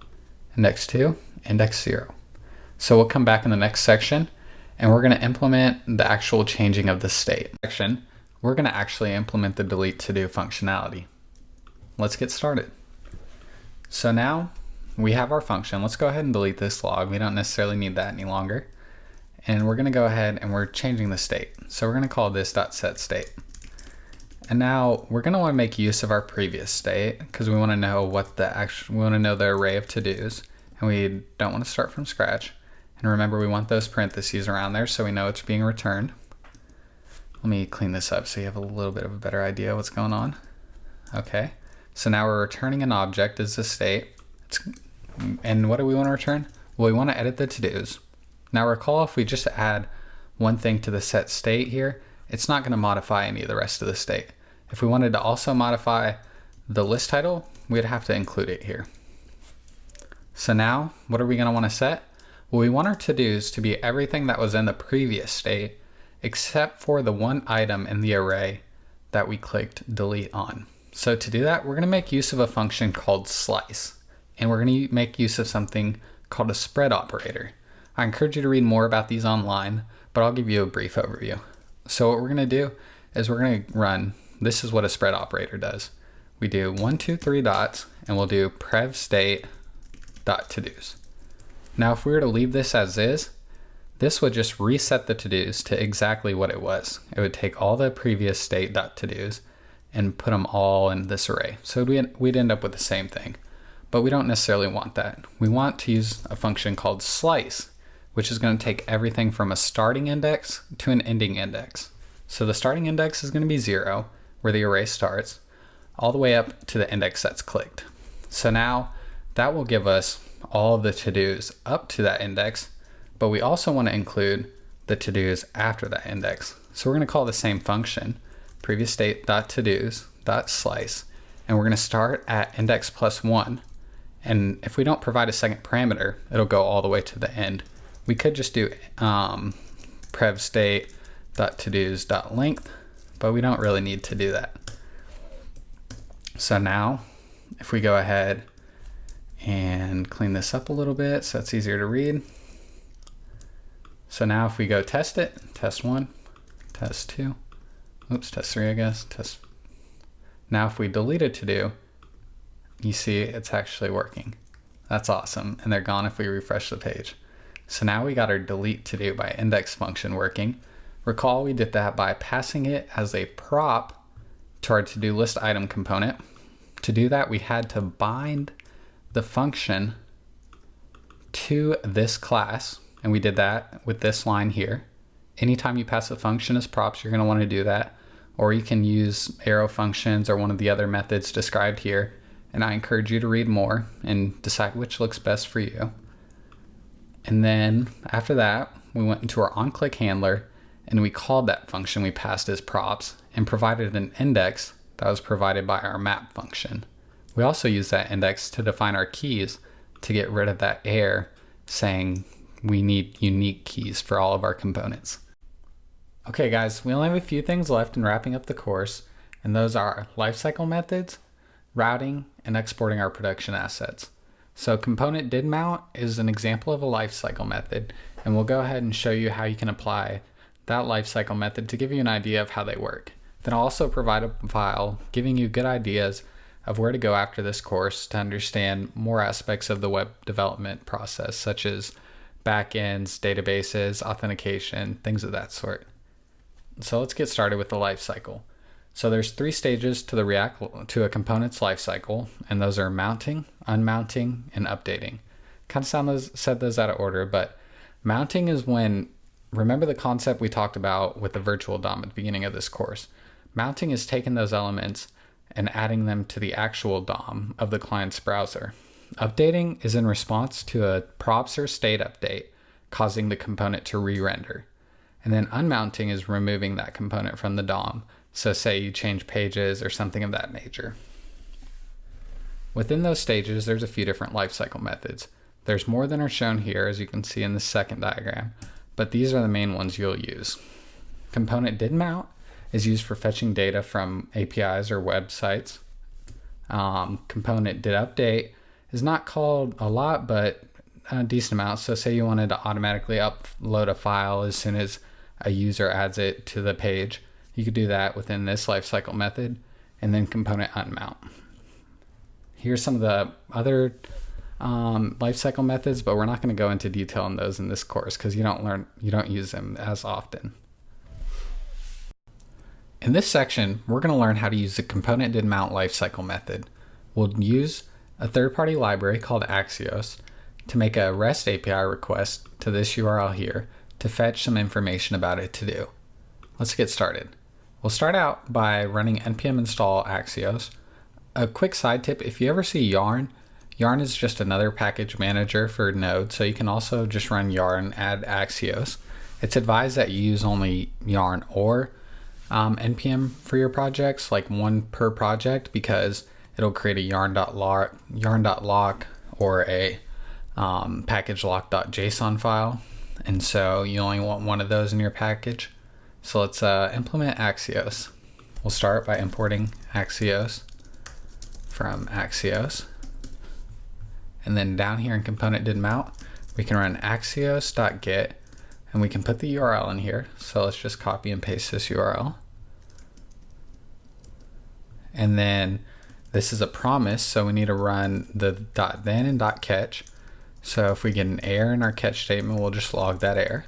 index 2, index 0. So we'll come back in the next section and we're going to implement the actual changing of the state. We're going to actually implement the delete to do functionality. Let's get started. So now we have our function. Let's go ahead and delete this log. We don't necessarily need that any longer. and we're going to go ahead and we're changing the state. So we're going to call this .setState. And now we're going to want to make use of our previous state because we want to know we want to know the array of to-dos, and we don't want to start from scratch. And remember, we want those parentheses around there so we know it's being returned. Let me clean this up so you have a little bit of a better idea of what's going on. Okay, so now we're returning an object as the state. And what do we want to return? Well, we want to edit the to-dos. Now recall, if we just add one thing to the set state here, it's not going to modify any of the rest of the state. If we wanted to also modify the list title, we'd have to include it here. So now, what are we going to want to set? Well, we want our to-dos to be everything that was in the previous state, except for the one item in the array that we clicked delete on. So to do that, we're going to make use of a function called slice, and we're going to make use of something called a spread operator. I encourage you to read more about these online, but I'll give you a brief overview. So what we're going to do is we're going to run, this is what a spread operator does. We do 1, 2, 3 dots, and we'll do prev state dot to-dos. Now if we were to leave this as is, this would just reset the to-dos to exactly what it was. It would take all the previous state.todos and put them all in this array. So we'd end up with the same thing, but we don't necessarily want that. We want to use a function called slice, which is going to take everything from a starting index to an ending index. So the starting index is going to be 0, where the array starts, all the way up to the index that's clicked. So now that will give us all of the to-dos up to that index, but we also want to include the to-dos after that index. So we're going to call the same function, previous state.todos.slice, and we're going to start at index +1. And if we don't provide a second parameter, it'll go all the way to the end. We could just do prev state.todos.length, but we don't really need to do that. So now, if we go ahead and clean this up a little bit so it's easier to read. So now if we go test it, test 1, test 2, oops, test 3, I guess. Now if we delete a to-do, you see it's actually working. That's awesome. And they're gone if we refresh the page. So now we got our delete to-do by index function working. Recall we did that by passing it as a prop to our to-do list item component. To do that, we had to bind the function to this class, and we did that with this line here. Anytime you pass a function as props, you're going to want to do that, or you can use arrow functions or one of the other methods described here, and I encourage you to read more and decide which looks best for you. And then after that, we went into our onClick handler and we called that function we passed as props and provided an index that was provided by our map function. We also use that index to define our keys to get rid of that error saying we need unique keys for all of our components. Okay guys, we only have a few things left in wrapping up the course, and those are lifecycle methods, routing, and exporting our production assets. So component did mount is an example of a lifecycle method, and we'll go ahead and show you how you can apply that lifecycle method to give you an idea of how they work. Then I'll also provide a file giving you good ideas of where to go after this course to understand more aspects of the web development process, such as backends, databases, authentication, things of that sort. So let's get started with the lifecycle. So there's 3 stages to a component's lifecycle, and those are mounting, unmounting, and updating. Kind of said those out of order, but mounting is when, remember the concept we talked about with the virtual DOM at the beginning of this course. Mounting is taking those elements and adding them to the actual DOM of the client's browser. Updating is in response to a props or state update, causing the component to re-render. And then unmounting is removing that component from the DOM. So say you change pages or something of that nature. Within those stages, there's a few different lifecycle methods. There's more than are shown here, as you can see in the second diagram, but these are the main ones you'll use. Component did mount is used for fetching data from APIs or websites. Component did update is not called a lot, but a decent amount. So say you wanted to automatically upload a file as soon as a user adds it to the page, you could do that within this lifecycle method. And then component unmount. Here's some of the other lifecycle methods, but we're not going to go into detail on those in this course because you don't use them as often. In this section, we're going to learn how to use the component.didMount lifecycle method. We'll use a third-party library called Axios to make a REST API request to this URL here to fetch some information about a to-do. Let's get started. We'll start out by running npm install Axios. A quick side tip, if you ever see yarn is just another package manager for Node, so you can also just run yarn add Axios. It's advised that you use only yarn or npm for your projects, like one per project, because it'll create a yarn.lock or a package lock.json file, and so you only want one of those in your package. So let's implement Axios. We'll start by importing Axios from Axios, and then down here in component.didMount we can run axios.get, and we can put the URL in here. So let's just copy and paste this URL, and then this is a promise, so we need to run the .then and .catch. So if we get an error in our catch statement, we'll just log that error.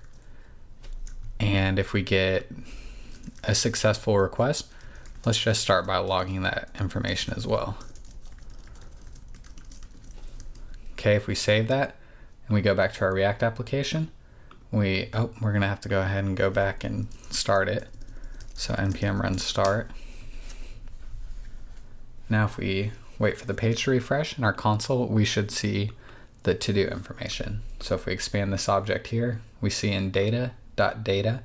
And if we get a successful request, let's just start by logging that information as well. Okay, if we save that and we go back to our React application, we're gonna have to go ahead and go back and start it. So npm run start. Now if we wait for the page to refresh in our console, we should see the to-do information. So if we expand this object here, we see in data.data,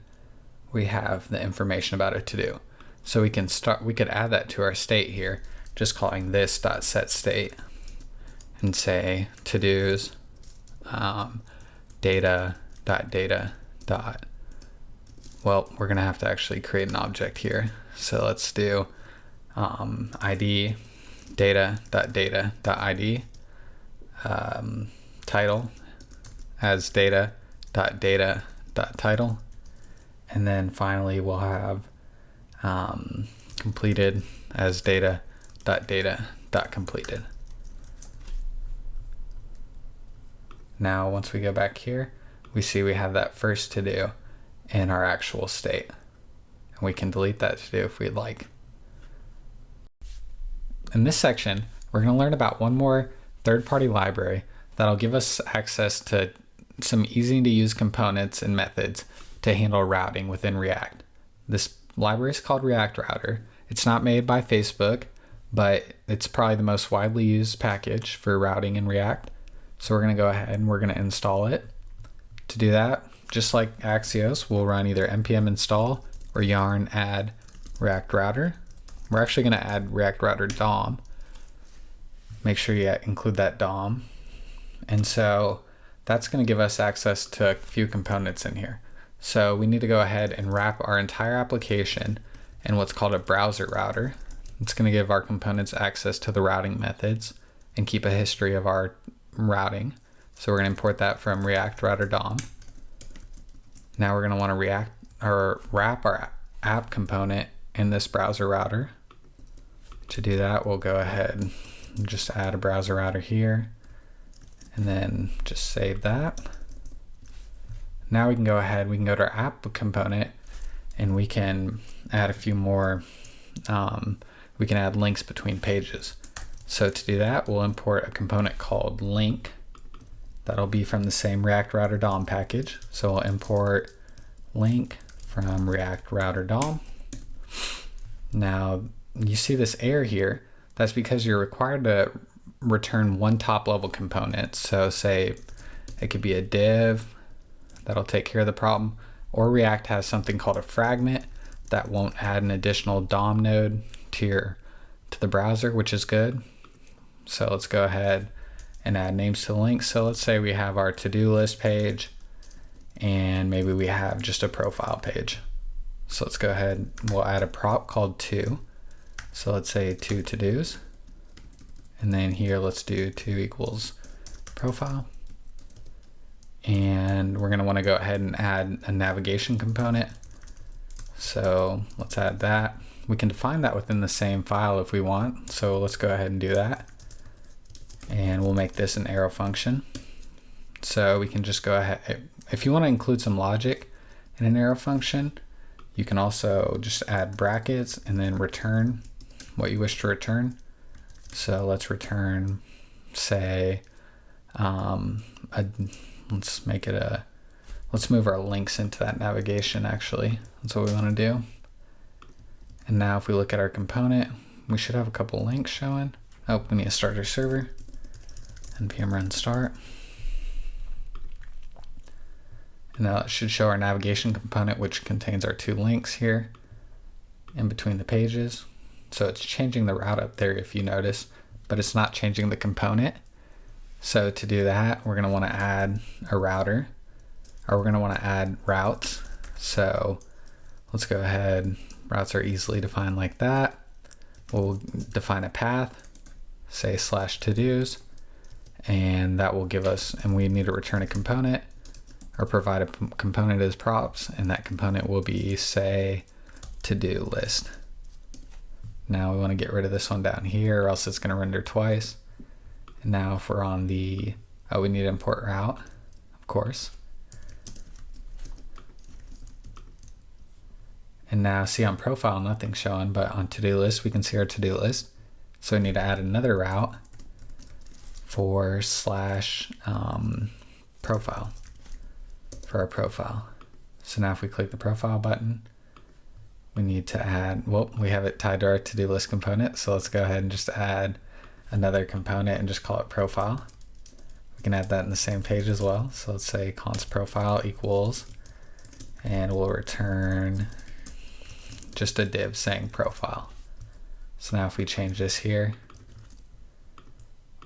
we have the information about a to-do. So we could add that to our state here, just calling this .setState and say to-dos data.data. Well, we're gonna have to actually create an object here. So let's do id data.data.id, title as data.data.title, and then finally we'll have completed as data.data.completed. Now once we go back here, we see we have that first to do in our actual state, and we can delete that to do if we'd like. In this section, we're going to learn about one more third-party library that'll give us access to some easy to use components and methods to handle routing within React. This library is called React Router. It's not made by Facebook, but it's probably the most widely used package for routing in React. So we're going to go ahead and we're going to install it. To do that, just like Axios, we'll run either npm install or yarn add React Router. We're actually going to add React Router DOM. Make sure you include that DOM. And so that's going to give us access to a few components in here. So we need to go ahead and wrap our entire application in what's called a browser router. It's going to give our components access to the routing methods and keep a history of our routing. So we're going to import that from React Router DOM. Now we're going to want to wrap our app component in this browser router. To do that, we'll go ahead and just add a browser router here, and then just save that. Now we can go ahead, we can go to our app component, and we can add a few more, we can add links between pages. So to do that, we'll import a component called link. That'll be from the same React Router DOM package. So we'll import link from React Router DOM. Now you see this error here. That's because you're required to return one top level component. So say it could be a div that'll take care of the problem, or React has something called a fragment that won't add an additional DOM node to the browser, which is good. So let's go ahead and add names to the links. So let's say we have our to-do list page, and maybe we have just a profile page. So let's go ahead, we'll add a prop called to. So let's say 2 to-dos, and then here let's do 2 equals profile. And we're going to want to go ahead and add a navigation component. So let's add that. We can define that within the same file if we want. So let's go ahead and do that. And we'll make this an arrow function. So we can just go ahead. If you want to include some logic in an arrow function, you can also just add brackets and then return what you wish to return. So let's return, say, let's move our links into that navigation actually. That's what we want to do. And now if we look at our component, we should have a couple links showing. Oh, we need to start our server. npm run start. And now it should show our navigation component, which contains our 2 links here in between the pages. So it's changing the route up there if you notice, but it's not changing the component. So to do that, we're going to want to add a router, or we're going to want to add routes. So let's go ahead. Routes are easily defined like that. We'll define a path, say /todos, and that will give us, and we need to return a component or provide a component as props, and that component will be, say, to-do list. Now we want to get rid of this one down here, or else it's going to render twice. And now if we're on the, we need to import route, of course. And now see on profile, nothing's showing, but on to-do list, we can see our to-do list. So we need to add another route for /profile, for our profile. So now if we click the profile button, we need to add, well, we have it tied to our to-do list component. So let's go ahead and just add another component and just call it profile. We can add that in the same page as well. So let's say const profile equals, and we'll return just a div saying profile. So now if we change this here,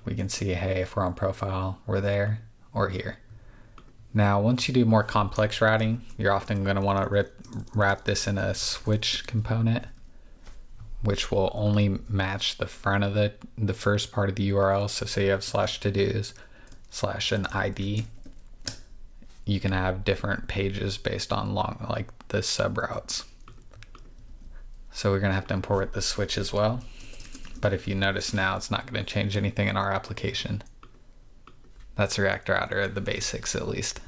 we can see, hey, if we're on profile, we're there or here. Now, once you do more complex routing, you're often going to want to wrap this in a switch component, which will only match the front of the first part of the URL. So say you have /todos /an ID, you can have different pages based on like the subroutes. So we're going to have to import the switch as well. But if you notice now, it's not going to change anything in our application. That's React Router, the basics at least.